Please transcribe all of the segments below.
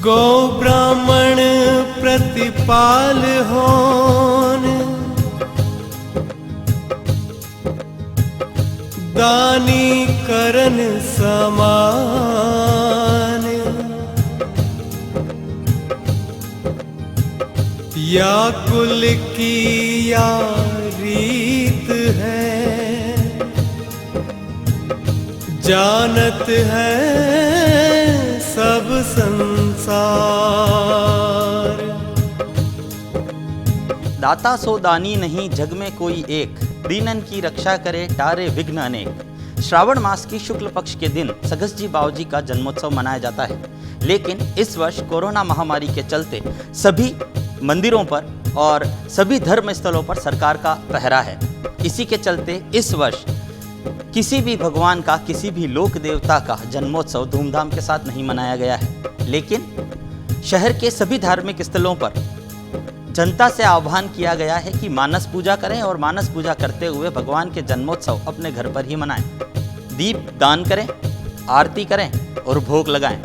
गौ ब्राह्मण प्रतिपाल होन, दानी करन समान, या कुल की या रीत है, जानत है सब संसार। दाता सो दानी नहीं जग में कोई एक, दीनन की रक्षा करे टारे विघ्न अनेक। श्रावण मास की शुक्ल पक्ष के दिन सगसजी बावजी का जन्मोत्सव मनाया जाता है, लेकिन इस वर्ष कोरोना महामारी के चलते सभी मंदिरों पर और सभी धर्म स्थलों पर सरकार का पहरा है। इसी के चलते इस वर्ष किसी भी भगवान का, किसी भी लोक देवता का जन्मोत्सव धूमधाम के साथ नहीं मनाया गया है, लेकिन शहर के सभी धार्मिक स्थलों पर जनता से आह्वान किया गया है कि मानस पूजा करें और मानस पूजा करते हुए भगवान के जन्मोत्सव अपने घर पर ही मनाएं। दीप दान करें, आरती करें और भोग लगाएं।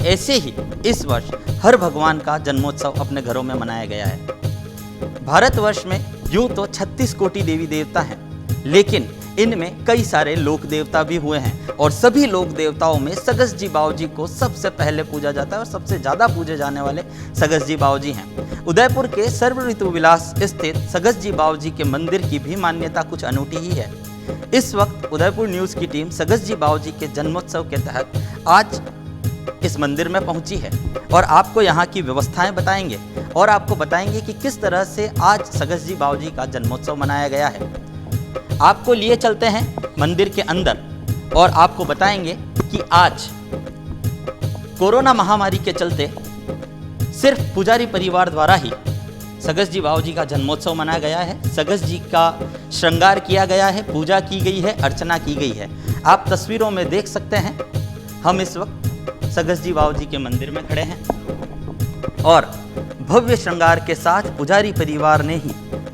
ऐसे ही इस वर्ष हर भगवान का जन्मोत्सव अपने घरों में मनाया गया है। भारतवर्ष में यूं तो 36 कोटि देवी देवता हैं, लेकिन इनमें कई सारे लोक देवता भी हुए हैं और सभी लोक देवताओं में सगसजी बावजी को सबसे पहले पूजा जाता है और सबसे ज़्यादा पूजे जाने वाले सगसजी बावजी हैं। उदयपुर के सर्व ऋतु विलास स्थित सगसजी बावजी के मंदिर की भी मान्यता कुछ अनूठी ही है। इस वक्त उदयपुर न्यूज़ की टीम सगसजी बावजी के जन्मोत्सव के तहत आज इस मंदिर में पहुंची है और आपको यहाँ की व्यवस्थाएं बताएंगे और आपको बताएंगे कि किस तरह से आज सगसजी बावजी का जन्मोत्सव मनाया गया है। आपको लिए चलते हैं मंदिर के अंदर और आपको बताएंगे कि आज कोरोना महामारी के चलते सिर्फ पुजारी परिवार द्वारा ही सगसजी बावजी का जन्मोत्सव मनाया गया है। सगसजी का श्रृंगार किया गया है, पूजा की गई है, अर्चना की गई है। आप तस्वीरों में देख सकते हैं हम इस वक्त सगसजी बावजी के मंदिर में खड़े हैं और भव्य श्रृंगार के साथ पुजारी परिवार ने ही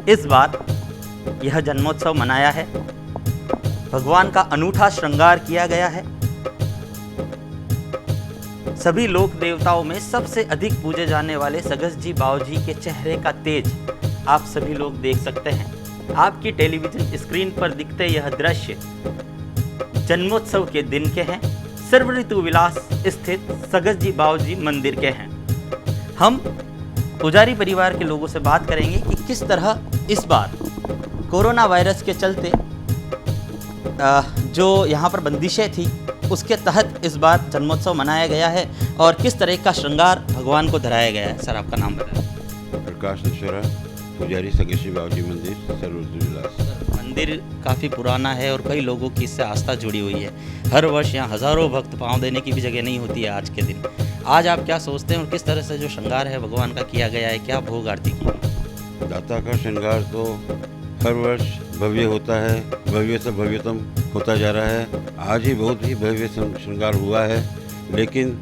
इस बार यह जन्मोत्सव मनाया है। भगवान का अनूठा श्रृंगार किया गया है। सभी लोक देवताओं में सबसे अधिक पूजे जाने वाले सगसजी बावजी के चेहरे का तेज आप सभी लोग देख सकते हैं। आपकी टेलीविजन स्क्रीन पर दिखते यह दृश्य जन्मोत्सव के दिन के हैं, सर्व ऋतु विलास स्थित सगसजी बावजी मंदिर के हैं। हम पुजारी परिवार के लोगों से बात करेंगे कि किस तरह इस बार कोरोना वायरस के चलते जो यहाँ पर बंदिशें थी उसके तहत इस बार जन्मोत्सव मनाया गया है और किस तरह का श्रृंगार भगवान को धराया गया है। सर, आपका नाम बताएं। प्रकाश नशोरा, पुजारी सगसजी बावजी मंदिर, सर्व ऋतु विलास। मंदिर काफ़ी पुराना है और कई लोगों की इससे आस्था जुड़ी हुई है। हर वर्ष यहाँ हज़ारों भक्त पाँव देने की भी जगह नहीं होती है आज के दिन। आज आप क्या सोचते हैं और किस तरह से जो श्रृंगार है भगवान का किया गया है, क्या भोग आरती की? दाता का श्रृंगार तो हर वर्ष भव्य होता है, भव्य से भव्यतम होता जा रहा है। आज ही बहुत ही भव्य श्रृंगार हुआ है, लेकिन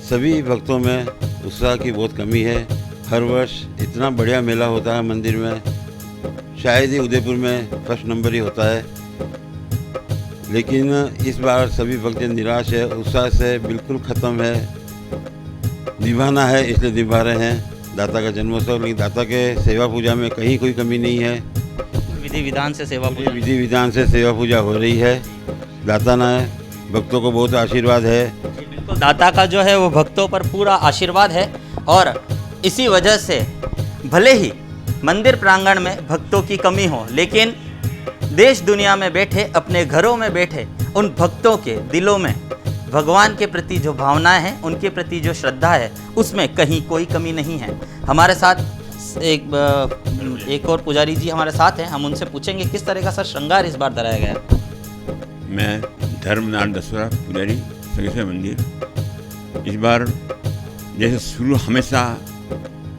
सभी भक्तों में उत्साह की बहुत कमी है। हर वर्ष इतना बढ़िया मेला होता है मंदिर में, शायद ही उदयपुर में फर्स्ट नंबर ही होता है, लेकिन इस बार सभी भक्त निराश है, उत्साह से बिल्कुल ख़त्म है। निभाना है इसलिए निभा रहे हैं दाता का जन्मोत्सव, लेकिन दाता के सेवा पूजा में कहीं कोई कमी नहीं है। विधि विधान से सेवा पूजा हो रही है। दाता ने भक्तों को बहुत आशीर्वाद है। बिल्कुल, दाता का जो है वो भक्तों पर पूरा आशीर्वाद है और इसी वजह से भले ही मंदिर प्रांगण में भक्तों की कमी हो, लेकिन देश दुनिया में बैठे, अपने घरों में बैठे उन भक्तों के दिलों में भगवान के प्रति जो भावनाएं हैं, उनके प्रति जो श्रद्धा है, उसमें कहीं कोई कमी नहीं है। हमारे साथ एक और पुजारी जी हमारे साथ हैं, हम उनसे पूछेंगे किस तरह का सर श्रृंगार इस बार धराया गया। मैं धर्मनाथ दसरा, पुजारी सगसजी मंदिर। इस बार जैसे शुरू हमेशा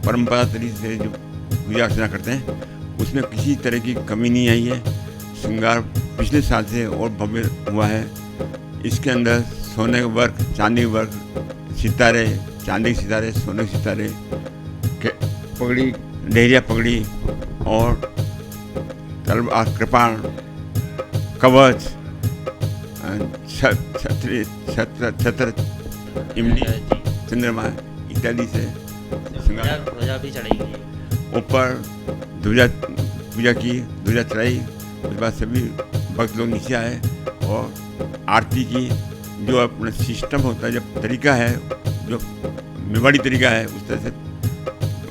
परंपरा तरीके से जो पूजा अर्चना करते हैं उसमें किसी तरह की कमी नहीं आई है। श्रृंगार पिछले साल से और भव्य हुआ है। इसके अंदर सोने का वर्क, चांदी का वर्क, सितारे, चांदी के सितारे, सोने के सितारे, पगड़ी, लहरिया पगड़ी और तलवार, कृपाण, कवच, छत्र इमली चंद्रमा इत्यादि से श्रृंगार ध्वजा भी चढ़ेगी। ऊपर ध्वजा पूजा की, ध्वजा चढ़ाई। उसके बाद सभी भक्त लोग नीचे आए और आरती की। जो अपना सिस्टम होता है, जब तरीका है, जो मेवाड़ी तरीका है, उस तरह से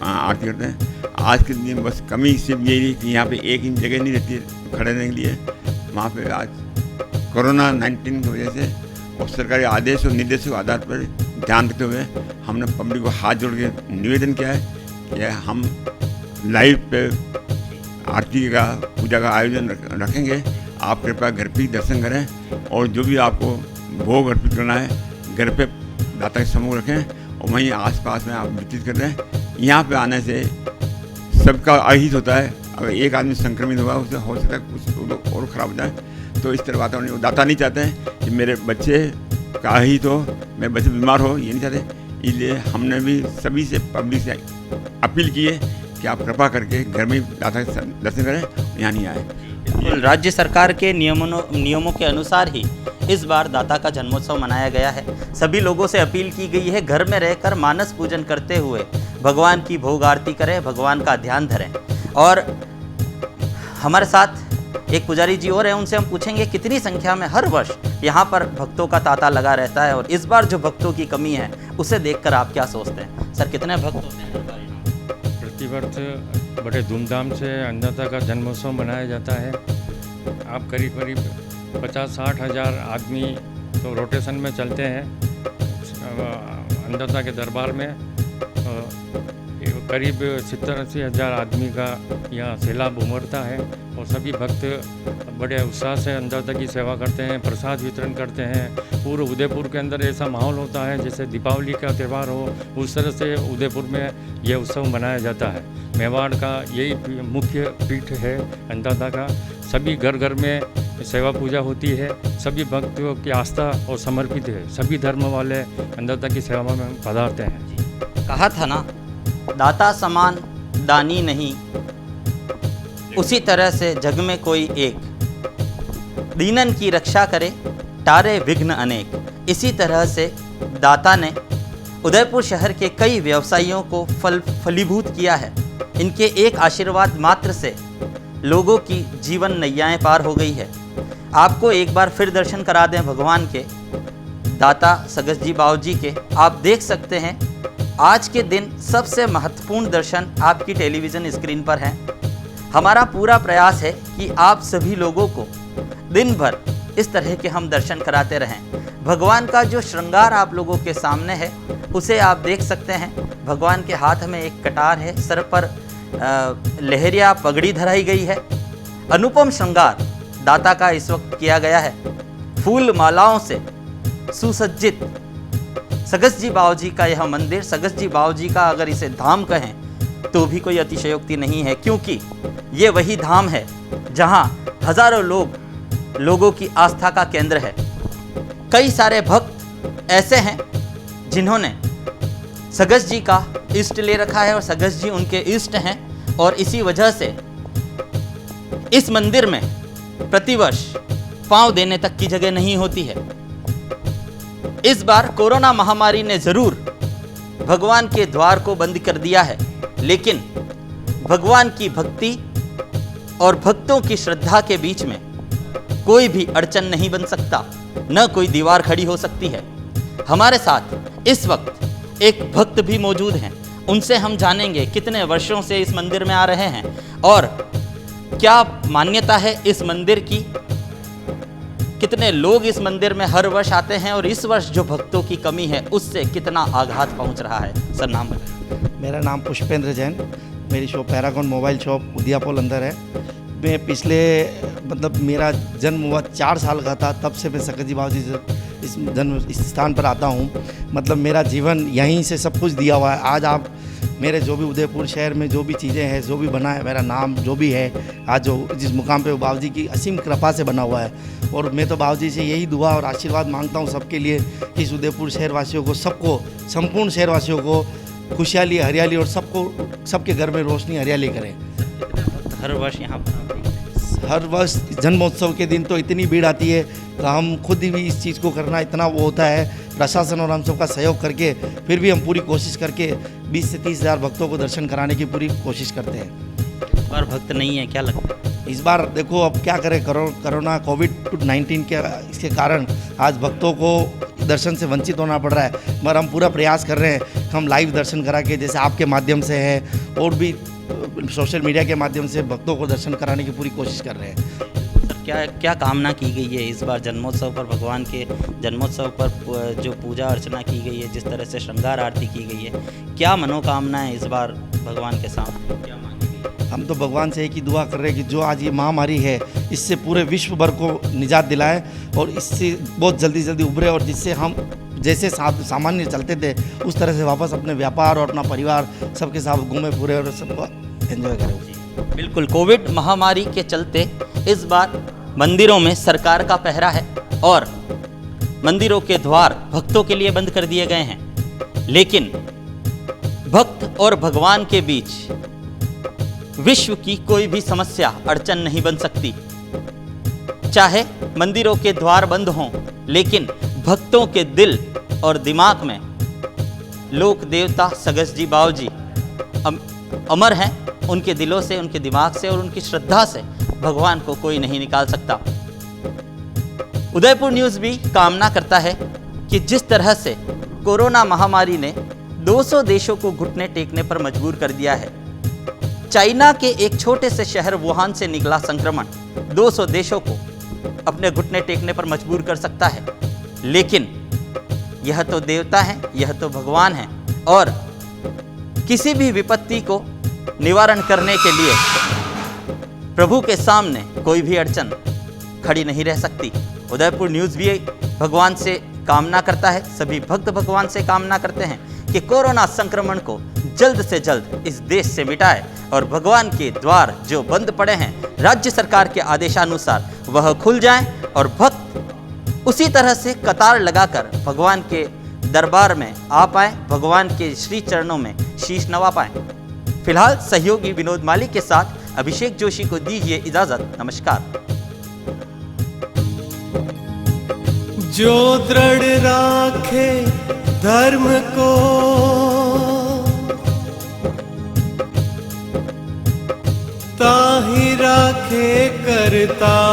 आरती करते हैं। आज के दिन बस कमी सिर्फ यही रही कि यहाँ पे एक इंच जगह नहीं रहती खड़े रहने के लिए। वहाँ पे आज कोरोना 19 की वजह से और सरकारी आदेश और निर्देशों के आधार पर ध्यान रखते हुए हमने पब्लिक को हाथ जोड़ के निवेदन किया है कि हम लाइव पे आरती का, पूजा का आयोजन रखेंगे। आप कृपया घर पे ही दर्शन करें और जो भी आपको भोग अर्पित करना है घर पे दाता के समूह रखें और वहीं आसपास में आप वितरित कर दें। यहाँ पे आने से सबका अहित होता है। अगर एक आदमी संक्रमित होगा, उससे हो सकता है कुछ और ख़राब हो जाए। तो इस तरह वातावरण दाता नहीं चाहते हैं कि मेरे बच्चे का अहित हो, मेरे बच्चे बीमार हो, ये नहीं चाहते। इसलिए हमने भी सभी से, पब्लिक से अपील की है कि आप कृपा करके घर में दाता के दर्शन करें, यहाँ नहीं आए। बिल्कुल, राज्य सरकार के नियमों के अनुसार ही इस बार दाता का जन्मोत्सव मनाया गया है। सभी लोगों से अपील की गई है घर में रहकर मानस पूजन करते हुए भगवान की भोग आरती करें, भगवान का ध्यान धरें। और हमारे साथ एक पुजारी जी और हैं, उनसे हम पूछेंगे कितनी संख्या में हर वर्ष यहाँ पर भक्तों का तांता लगा रहता है और इस बार जो भक्तों की कमी है उसे देखकर आप क्या सोचते हैं? सर, कितने भक्त होते हैं हर बार यहाँ? प्रतिवर्ष बड़े धूमधाम से अन्नदाता का जन्मोत्सव मनाया जाता है। आप करीब 50-60 हज़ार आदमी तो रोटेशन में चलते हैं अन्नदाता के दरबार में। करीब 70-80 हज़ार आदमी का यहाँ सैलाब उमड़ता है और सभी भक्त बड़े उत्साह से अन्नदाता की सेवा करते हैं, प्रसाद वितरण करते हैं। पूरे उदयपुर के अंदर ऐसा माहौल होता है जैसे दीपावली का त्यौहार हो, उस तरह से उदयपुर में यह उत्सव मनाया जाता है। मेवाड़ का यही मुख्य पीठ है अन्नदाता का। सभी घर घर में सेवा पूजा होती है। सभी भक्तों की आस्था और समर्पित है। सभी धर्म वाले अन्नदाता की सेवा में पधारते हैं। कहा था ना, दाता समान दानी नहीं, उसी तरह से जग में कोई एक, दीनन की रक्षा करे टारे विघ्न अनेक। इसी तरह से दाता ने उदयपुर शहर के कई व्यवसायियों को फलीभूत किया है। इनके एक आशीर्वाद मात्र से लोगों की जीवन नैयाएं पार हो गई है। आपको एक बार फिर दर्शन करा दें भगवान के, दाता सगस जी बावजी के। आप देख सकते हैं आज के दिन सबसे महत्वपूर्ण दर्शन आपकी टेलीविज़न स्क्रीन पर हैं। हमारा पूरा प्रयास है कि आप सभी लोगों को दिन भर इस तरह के हम दर्शन कराते रहें। भगवान का जो श्रृंगार आप लोगों के सामने है उसे आप देख सकते हैं। भगवान के हाथ में एक कटार है, सर पर लहरिया पगड़ी धराई गई है। अनुपम श्रृंगार दाता का इस वक्त किया गया है। फूल मालाओं से सुसज्जित सगस जी बावजी का यह मंदिर, सगस जी बावजी का अगर इसे धाम कहें तो भी कोई अतिशयोक्ति नहीं है, क्योंकि ये वही धाम है जहां हजारों लोगों की आस्था का केंद्र है। कई सारे भक्त ऐसे हैं जिन्होंने सगस जी का इष्ट ले रखा है और सगस जी उनके इष्ट हैं, और इसी वजह से इस मंदिर में प्रतिवर्ष पांव देने तक की जगह नहीं होती है। इस बार कोरोना महामारी ने जरूर भगवान के द्वार को बंद कर दिया है, लेकिन भगवान की भक्ति और भक्तों की श्रद्धा के बीच में कोई भी अड़चन नहीं बन सकता, न कोई दीवार खड़ी हो सकती है। हमारे साथ इस वक्त एक भक्त भी मौजूद हैं, उनसे हम जानेंगे कितने वर्षों से इस मंदिर में आ रहे हैं और क्या मान्यता है इस मंदिर की, कितने लोग इस मंदिर में हर वर्ष आते हैं और इस वर्ष जो भक्तों की कमी है उससे कितना आघात पहुंच रहा है। सर, नाम बताइए। मेरा नाम पुष्पेंद्र जैन, मेरी शॉप पैरागॉन मोबाइल शॉप उदियापुर अंदर है। मैं पिछले मेरा जन्म हुआ 4 साल का था, तब से मैं सगस जी बावजी इस जन्म स्थान पर आता हूँ। मेरा जीवन यहीं से सब कुछ दिया हुआ है। आज आप मेरे जो भी उदयपुर शहर में जो भी चीज़ें हैं, जो भी बना है, मेरा नाम जो भी है, आज जो जिस मुकाम पे बावजी की असीम कृपा से बना हुआ है। और मैं तो बावजी से यही दुआ और आशीर्वाद मांगता हूँ सबके लिए कि इस उदयपुर शहरवासियों को, सबको, संपूर्ण शहरवासियों को खुशहाली, हरियाली और सबको, सबके घर में रोशनी, हरियाली करें। हर वर्ष यहाँ पर हर वर्ष जन्मोत्सव के दिन तो इतनी भीड़ आती है कि हम खुद ही भी इस चीज़ को करना इतना वो होता है, प्रशासन और हम सबका सहयोग करके फिर भी हम पूरी कोशिश करके 20 से 30 हज़ार भक्तों को दर्शन कराने की पूरी कोशिश करते हैं। इस बार भक्त नहीं है, क्या लगता है? इस बार देखो अब क्या करें, कोरोना कोविड-19 के इसके कारण आज भक्तों को दर्शन से वंचित होना पड़ रहा है, मगर हम पूरा प्रयास कर रहे हैं कि हम लाइव दर्शन करा के, जैसे आपके माध्यम से है और भी सोशल मीडिया के माध्यम से भक्तों को दर्शन कराने की पूरी कोशिश कर रहे हैं। सर, क्या क्या कामना की गई है इस बार जन्मोत्सव पर? भगवान के जन्मोत्सव पर जो पूजा अर्चना की गई है, जिस तरह से श्रृंगार आरती की गई है, क्या मनोकामना है इस बार भगवान के सामने, क्या मांगी गई है? हम तो भगवान से एक ही दुआ कर रहे हैं कि जो आज ये महामारी है इससे पूरे विश्व भर को निजात दिलाए और इससे बहुत जल्दी उभरे, और जिससे हम जैसे सामान्य चलते थे उस तरह से वापस अपने व्यापार और अपना परिवार सबके साथ घूमे पूरे और सबको एंजॉय करें। बिल्कुल, कोविड महामारी के चलते इस बार मंदिरों में सरकार का पहरा है और मंदिरों के द्वार भक्तों के लिए बंद कर दिए गए हैं, लेकिन भक्त और भगवान के बीच विश्व की कोई भी समस्या अड़चन नहीं बन सकती। चाहे मंदिरों के द्वार बंद हों, लेकिन भक्तों के दिल और दिमाग में लोक देवता सगस जी बावजी अमर हैं। उनके दिलों से, उनके दिमाग से और उनकी श्रद्धा से भगवान को कोई नहीं निकाल सकता। उदयपुर न्यूज़ भी कामना करता है कि जिस तरह से कोरोना महामारी ने 200 देशों को घुटने टेकने पर मजबूर कर दिया है, चाइना के एक छोटे से शहर वुहान से निकला संक्रमण 200 देशों को अपने घुटने टेकने पर मजबूर कर सकता है, लेकिन यह तो देवता है, यह तो भगवान है और किसी भी विपत्ति को निवारण करने के लिए प्रभु के सामने कोई भी अड़चन खड़ी नहीं रह सकती। उदयपुर न्यूज़ भी भगवान से कामना करता है, सभी भक्त भगवान से कामना करते हैं कि कोरोना संक्रमण को जल्द से जल्द इस देश से मिटाए और भगवान के द्वार जो बंद पड़े हैं राज्य सरकार के आदेशानुसार वह खुल जाएं और भक्त उसी तरह से कतार लगाकर भगवान के दरबार में आ पाए, भगवान के श्री चरणों में शीश नवा पाए। फिलहाल सहयोगी विनोद मालिक के साथ अभिषेक जोशी को दीजिए इजाजत। नमस्कार। जो दृढ़ राखे धर्म को, ताहि राखे करतार।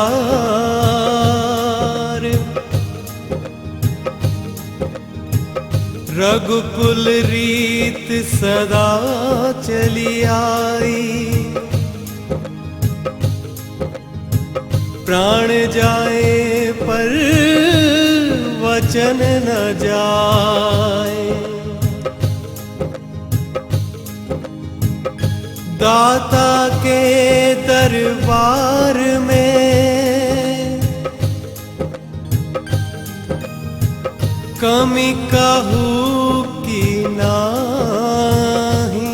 रघुकुल रीत सदा चली आई, प्राण जाए पर वचन न जाए। दाता के दरबार में कमी कहूँ की नाही।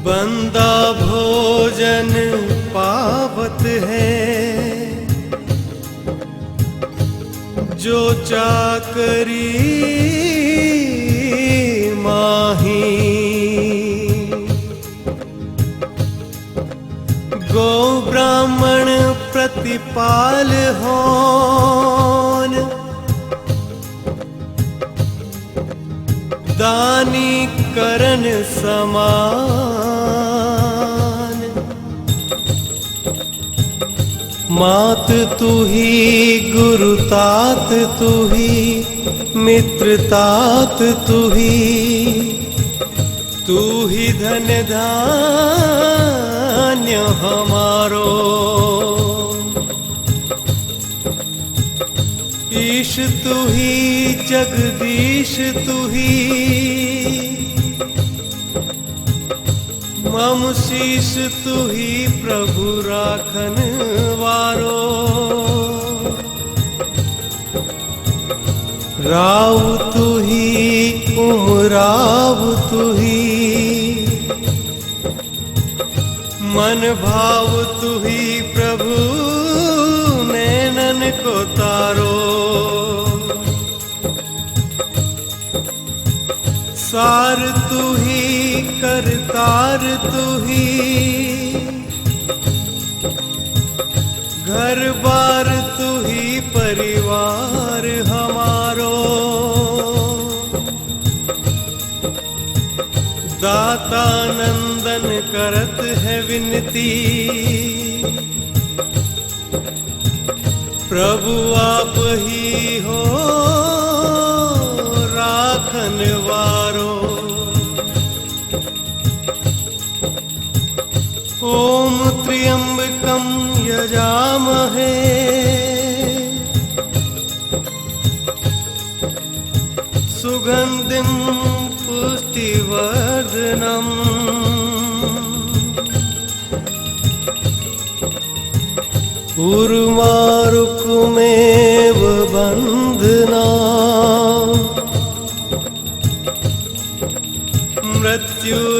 बंदा भोजन पावत है, जो चाकरी माही। गो ब्राह्मण प्रतिपाल होन, दानी करन समान। मात तू ही गुरु तात तू ही, मित्र तात तू ही धन धान्य हमारो। ईश तू ही जगदीश तू ही, मम शीश तू ही प्रभु राखन वारो। राव तू ही उमराव तू ही, मन भाव तू ही प्रभु नैनन को तारो। सार तू ही करतार तू ही, घर बार तू ही परिवार हमारो, दाता नंदन करत है विनती, प्रभु आप ही हो राखन वारो। ओम त्र्यंबकं यजामहे सुगंधिं पुष्टिवर्धनम्, उर्वारुकमेव बन्धनात् मृत्युर्नाशनम्